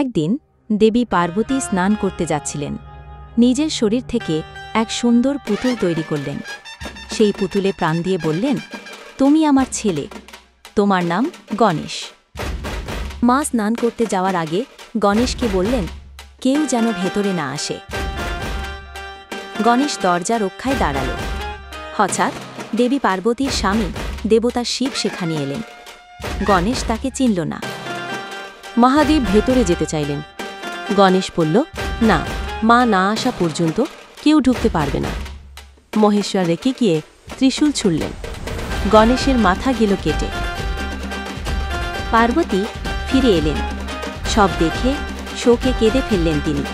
একদিন দেবী পার্বতী স্নান করতে যাচ্ছিলেন। নিজের শরীর থেকে এক সুন্দর পুতুল তৈরি করলেন। সেই পুতুলে প্রাণ দিয়ে বললেন, তুমি আমার ছেলে, তোমার নাম গণেশ। মা স্নান করতে যাওয়ার আগে গণেশকে বললেন, কেউ যেন ভেতরে না আসে। গণেশ দরজা রক্ষায় দাঁড়াল। হঠাৎ দেবী পার্বতীর স্বামী দেবতা শিব সেখানে এলেন। গণেশ তাকে চিনল না। মহাদেব ভেতরে যেতে চাইলেন। গণেশ বলল, না, মা না আসা পর্যন্ত কেউ ঢুকতে পারবে না। মহেশ্বর রেখে গিয়ে ত্রিশূল ছুড়লেন। গণেশের মাথা গেল কেটে। পার্বতী ফিরে এলেন। সব দেখে শোকে কেঁদে ফেললেন তিনি।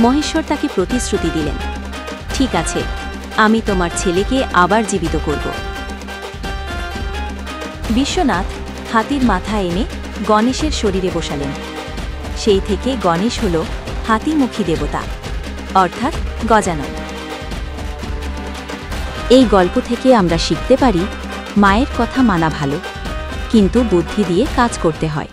মহেশ্বর তাকে প্রতিশ্রুতি দিলেন, ঠিক আছে, আমি তোমার ছেলেকে আবার জীবিত করব। বিশ্বনাথ হাতির মাথা এনে গণেশের শরীরে বসালেন। সেই থেকে গণেশ হল হাতিমুখী দেবতা, অর্থাৎ গজানন। এই গল্প থেকে আমরা শিখতে পারি, মায়ের কথা মানা ভালো, কিন্তু বুদ্ধি দিয়ে কাজ করতে হয়।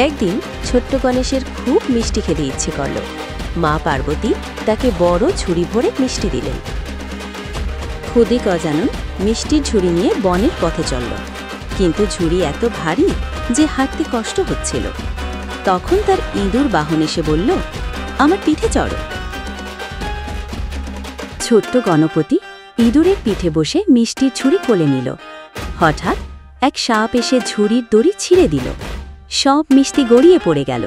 একদিন ছোট্ট গণেশের খুব মিষ্টি খেতে ইচ্ছে করল। মা পার্বতী তাকে বড় ঝুড়ি ভরে মিষ্টি দিলেন। খুদে গজানন মিষ্টির ঝুড়ি নিয়ে বনের পথে চলল, কিন্তু ঝুড়ি এত ভারী যে হাঁটতে কষ্ট হচ্ছিল। তখন তার ইঁদুর বাহন এসে বলল, আমার পিঠে চড়ো। ছোট্ট গণপতি ইঁদুরের পিঠে বসে মিষ্টির ঝুড়ি কোলে নিল। হঠাৎ এক সাপ এসে ঝুড়ির দড়ি ছিঁড়ে দিল। সব মিষ্টি গড়িয়ে পড়ে গেল।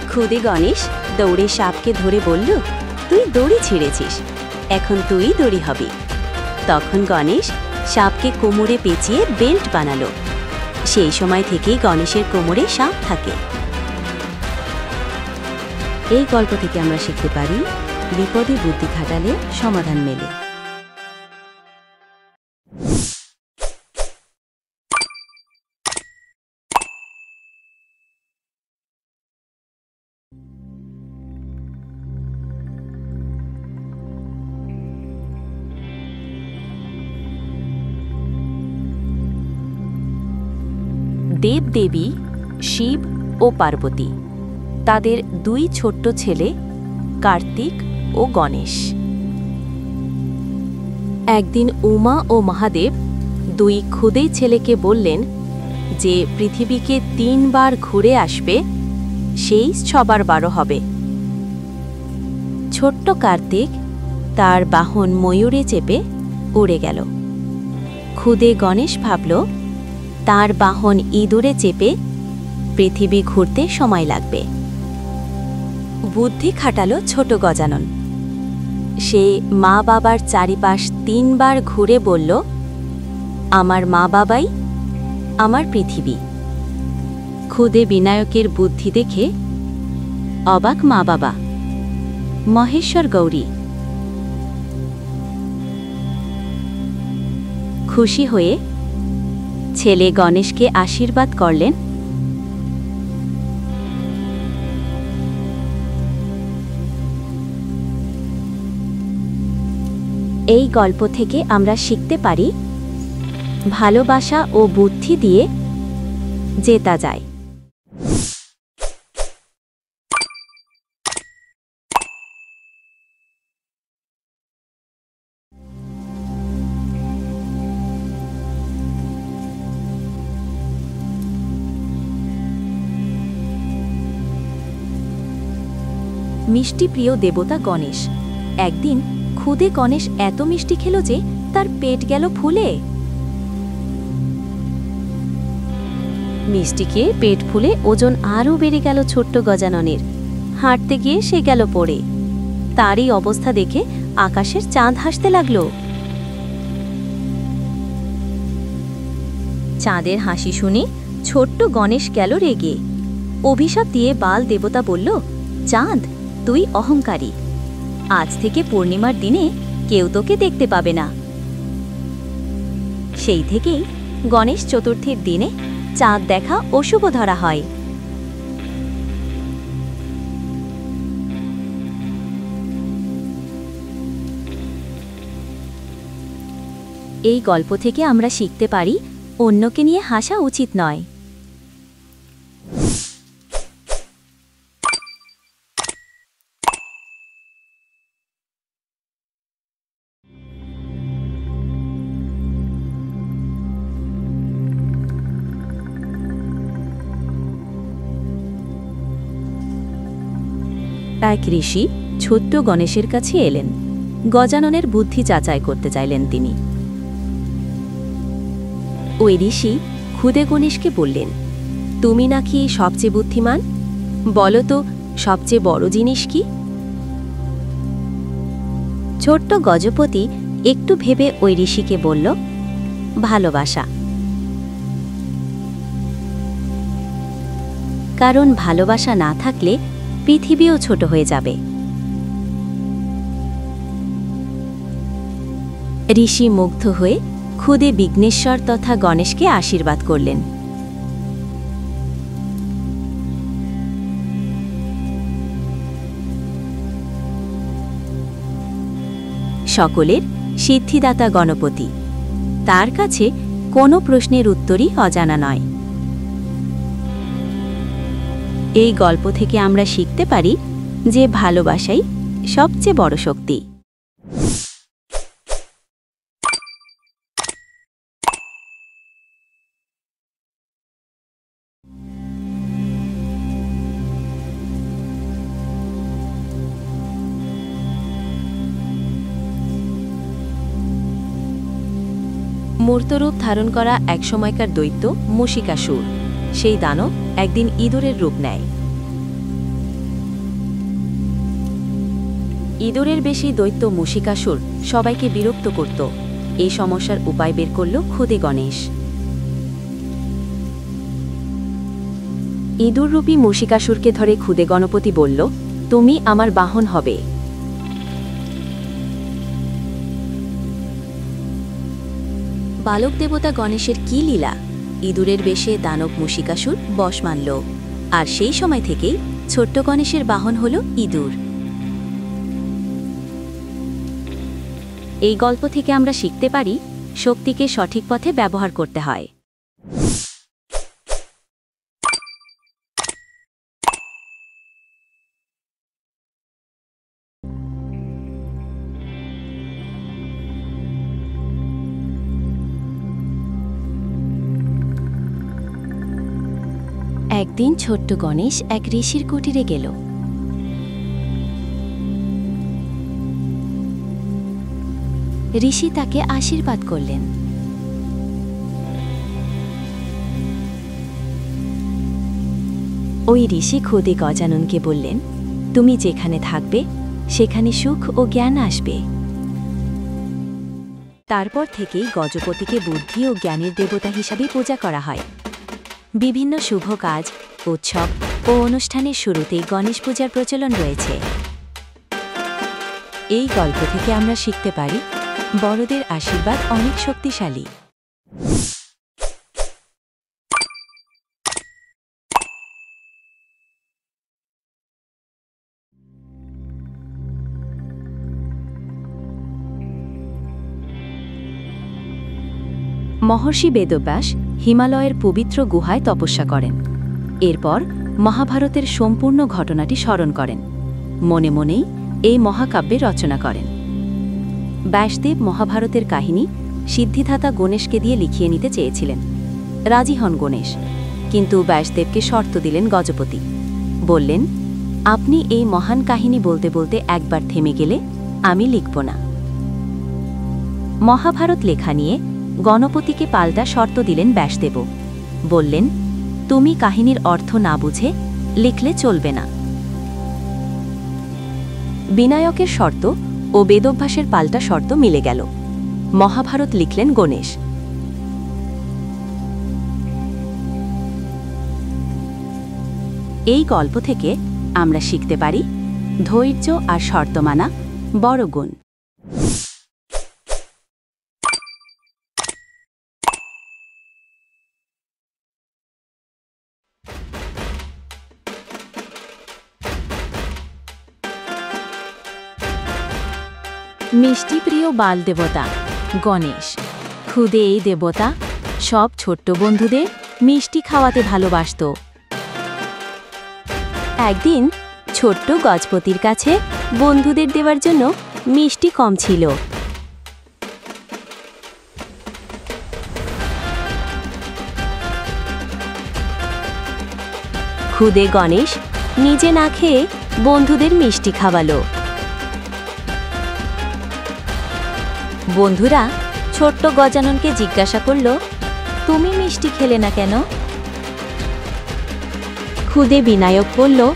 খুদে গণেশ দৌড়ে সাপকে ধরে বলল, তুই দড়ি ছিঁড়েছিস, এখন তুই দড়ি হবি। তখন গণেশ সাপকে কোমরে পেঁচিয়ে বেল্ট বানালো। সেই সময় থেকেই গণেশের কোমরে সাপ থাকে। এই গল্প থেকে আমরা শিখতে পারি, বিপদে বুদ্ধি খাটালে সমাধান মেলে। দেবদেবী শিব ও পার্বতী, তাদের দুই ছোট্ট ছেলে কার্তিক ও গণেশ। একদিন উমা ও মহাদেব দুই খুদে ছেলেকে বললেন যে পৃথিবীকে 3 বার ঘুরে আসবে, সেই 6 বার 12 হবে। ছোট্ট কার্তিক তার বাহন ময়ূরে চেপে উড়ে গেল। খুদে গণেশ ভাবল, তার বাহন ইঁদুরে চেপে পৃথিবী ঘুরতে সময় লাগবে। বুদ্ধি খাটালো ছোট গজানন। সে মা বাবার চারিপাশ 3 বার ঘুরে বলল, আমার মা বাবাই আমার পৃথিবী। খুদে বিনায়কের বুদ্ধি দেখে অবাক মা বাবা। মহেশ্বর গৌরী খুশি হয়ে ছেলে গণেশকে আশীর্বাদ করলেন। এই গল্প থেকে আমরা শিখতে পারি, ভালোবাসা ও বুদ্ধি দিয়ে জেতা যায়। মিষ্টি প্রিয় দেবতা গণেশ। একদিন খুদে গণেশ এত মিষ্টি খেল যে তার পেট গেল ফুলে। মিষ্টি খেয়ে পেট ফুলে ওজন আরও বেড়ে গেল ছোট্ট গজাননের। হাঁটতে গিয়ে সে গেল পড়ে। তারই অবস্থা দেখে আকাশের চাঁদ হাসতে লাগল। চাঁদের হাসি শুনে ছোট্ট গণেশ গেল রেগে। অভিশাপ দিয়ে বাল দেবতা বলল, চাঁদ, তুই অহংকারী, আজ থেকে পূর্ণিমার দিনে কেউ তোকে দেখতে পাবে না। সেই থেকেই গণেশ চতুর্থীর দিনে চাঁদ দেখা অশুভ ধরা হয়। এই গল্প থেকে আমরা শিখতে পারি, অন্যকে নিয়ে হাসা উচিত নয়। এক ঋষি ছোট্ট গণেশের কাছে এলেন। গজাননের বুদ্ধি যাচাই করতে চাইলেন তিনি। ওই ঋষি ক্ষুদে গণেশকে বললেন, তুমি নাকি সবচেয়ে বুদ্ধিমান, বলো তো সবচেয়ে বড় জিনিস কি? ছোট্ট গজপতি একটু ভেবে ওই ঋষিকে বলল, ভালোবাসা। কারণ ভালোবাসা না থাকলে পৃথিবীও ছোট হয়ে যাবে। ঋষি মুগ্ধ হয়ে খুদে বিঘ্নেশ্বর তথা গণেশকে আশীর্বাদ করলেন। সকলের সিদ্ধিদাতা গণপতি, তার কাছে কোনো প্রশ্নের উত্তরই অজানা নয়। এই গল্প থেকে আমরা শিখতে পারি যে ভালোবাসাই সবচেয়ে বড় শক্তি। মূর্তরূপ ধারণ করা এক সময়কার দৈত্য মুশিকাসুর, সেই দানব একদিন ইঁদুরের রূপ নেয়। ইঁদুরের বেশি দৈত্য মুশিকাসুর সবাইকে বিরক্ত করত। এই সমস্যার উপায় বের করল খুদে গণেশ। ইঁদুররূপী মুশিকাসুরকে ধরে খুদে গণপতি বলল, তুমি আমার বাহন হবে। বালক দেবতা গণেশের কি লীলা! ইঁদুরের বেশে দানব মুশিকাসুর বশ মানল, আর সেই সময় থেকেই ছোট্ট গণেশের বাহন হল ইঁদুর। এই গল্প থেকে আমরা শিখতে পারি, শক্তিকে সঠিক পথে ব্যবহার করতে হয়। একদিন ছোট্ট গণেশ এক ঋষির কুটিরে গেল। ঋষি তাকে আশীর্বাদ করলেন। ওই ঋষি খুদে গজাননকে বললেন, তুমি যেখানে থাকবে সেখানে সুখ ও জ্ঞান আসবে। তারপর থেকেই গজপতিকে বুদ্ধি ও জ্ঞানের দেবতা হিসাবে পূজা করা হয়। বিভিন্ন শুভ কাজ, উৎসব ও অনুষ্ঠানের শুরুতেই গণেশ পূজার প্রচলন রয়েছে। এই গল্প থেকে আমরা শিখতে পারি, বড়দের আশীর্বাদ অনেক শক্তিশালী। মহর্ষি বেদব্যাস হিমালয়ের পবিত্র গুহায় তপস্যা করেন। এরপর মহাভারতের সম্পূর্ণ ঘটনাটি স্মরণ করেন। মনে মনেই এই মহাকাব্যের রচনা করেন। ব্যাসদেব মহাভারতের কাহিনী সিদ্ধিদাতা গণেশকে দিয়ে লিখিয়ে নিতে চেয়েছিলেন। রাজি হন গণেশ, কিন্তু ব্যাসদেবকে শর্ত দিলেন গজপতি। বললেন, আপনি এই মহান কাহিনী বলতে বলতে একবার থেমে গেলে আমি লিখব না। মহাভারত লেখা নিয়ে গণপতিকে পাল্টা শর্ত দিলেন ব্যাসদেব। বললেন, তুমি কাহিনীর অর্থ না বুঝে লিখলে চলবে না। বিনায়কের শর্ত ও বেদব্যাসের পাল্টা শর্ত মিলে গেল। মহাভারত লিখলেন গণেশ। এই গল্প থেকে আমরা শিখতে পারি, ধৈর্য আর শর্ত মানা বড় গুণ। মিষ্টিপ্রিয় বাল দেবতা গণেশ। খুদে এই দেবতা সব ছোট্ট বন্ধুদের মিষ্টি খাওয়াতে ভালোবাসত। একদিন ছোট্ট গজপতির কাছে বন্ধুদের দেওয়ার জন্য মিষ্টি কম ছিল। খুদে গণেশ নিজে না খেয়ে বন্ধুদের মিষ্টি খাওয়ালো। বন্ধুরা ছোট্ট গজাননকে জিজ্ঞাসা করল, তুমি মিষ্টি খেলে না কেন? খুদে বিনায়ক বলল,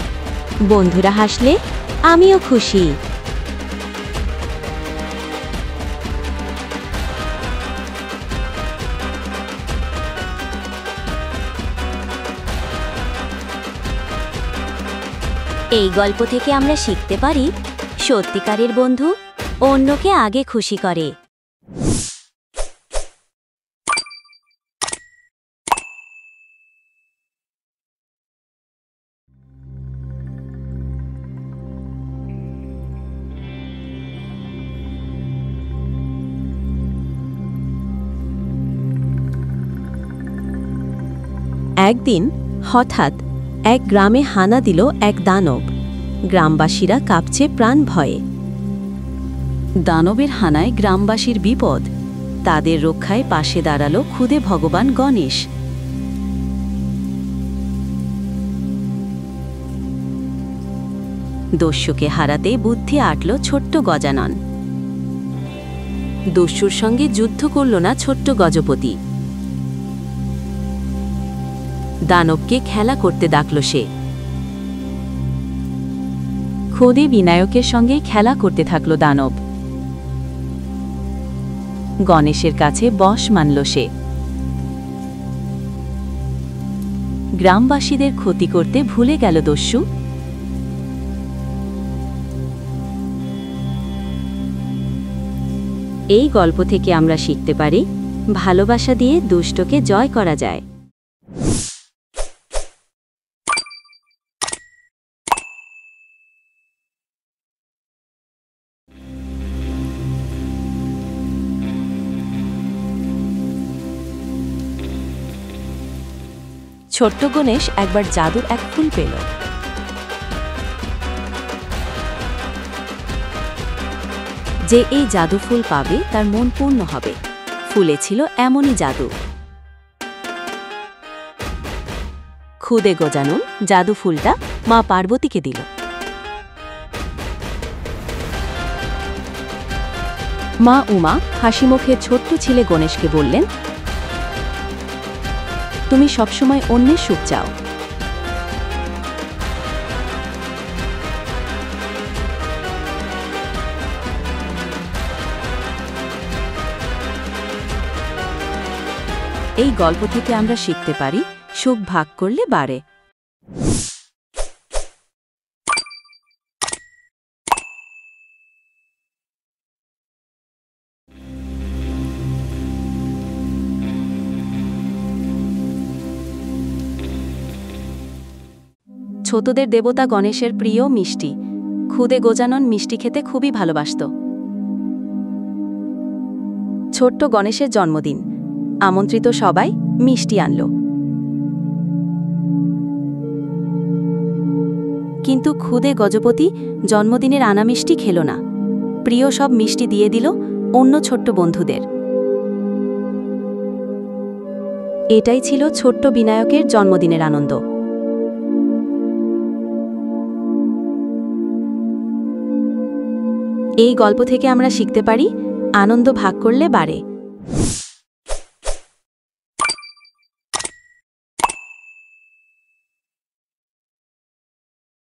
বন্ধুরা হাসলে আমিও খুশি। এই গল্প থেকে আমরা শিখতে পারি, সত্যিকারের বন্ধু অন্যকে আগে খুশি করে। একদিন হঠাৎ এক গ্রামে হানা দিল এক দানব। গ্রামবাসীরা কাঁপছে প্রাণ ভয়ে। দানবের হানায় গ্রামবাসীর বিপদ, তাদের রক্ষায় পাশে দাঁড়ালো খুদে ভগবান গণেশ। দস্যুকে হারাতে বুদ্ধি আটল ছোট্ট গজানন। দস্যুর সঙ্গে যুদ্ধ করল না ছোট্ট গজপতি। দানবকে খেলা করতে ডাকল সে। খুদে বিনায়কের সঙ্গে খেলা করতে থাকল দানব। গণেশের কাছে বশ মানল সে। গ্রামবাসীদের ক্ষতি করতে ভুলে গেল দস্যু। এই গল্প থেকে আমরা শিখতে পারি, ভালোবাসা দিয়ে দুষ্টকে জয় করা যায়। ছোট্ট গণেশ একবার জাদুর এক ফুল পেল। যে এই জাদু ফুল পাবে তার মন পূর্ণ হবে। ফুলে ছিল এমনই জাদু। খুদে গজানন জাদু ফুলটা মা পার্বতীকে দিল। মা উমা হাসিমুখে ছোট্ট ছেলে গণেশকে বললেন, তুমি সবসময় অন্যের সুখ চাও। এই গল্প থেকে আমরা শিখতে পারি, সুখ ভাগ করলে বাড়ে। ছোটদের দেবতা গণেশের প্রিয় মিষ্টি। খুদে গজানন মিষ্টি খেতে খুবই ভালোবাসত। ছোট্ট গণেশের জন্মদিন, আমন্ত্রিত সবাই মিষ্টি আনল। কিন্তু খুদে গজপতি জন্মদিনের আনা মিষ্টি খেল না। প্রিয় সব মিষ্টি দিয়ে দিল অন্য ছোট্ট বন্ধুদের। এটাই ছিল ছোট্ট বিনায়কের জন্মদিনের আনন্দ। এই গল্প থেকে আমরা শিখতে পারি, আনন্দ ভাগ করলে বাড়ে।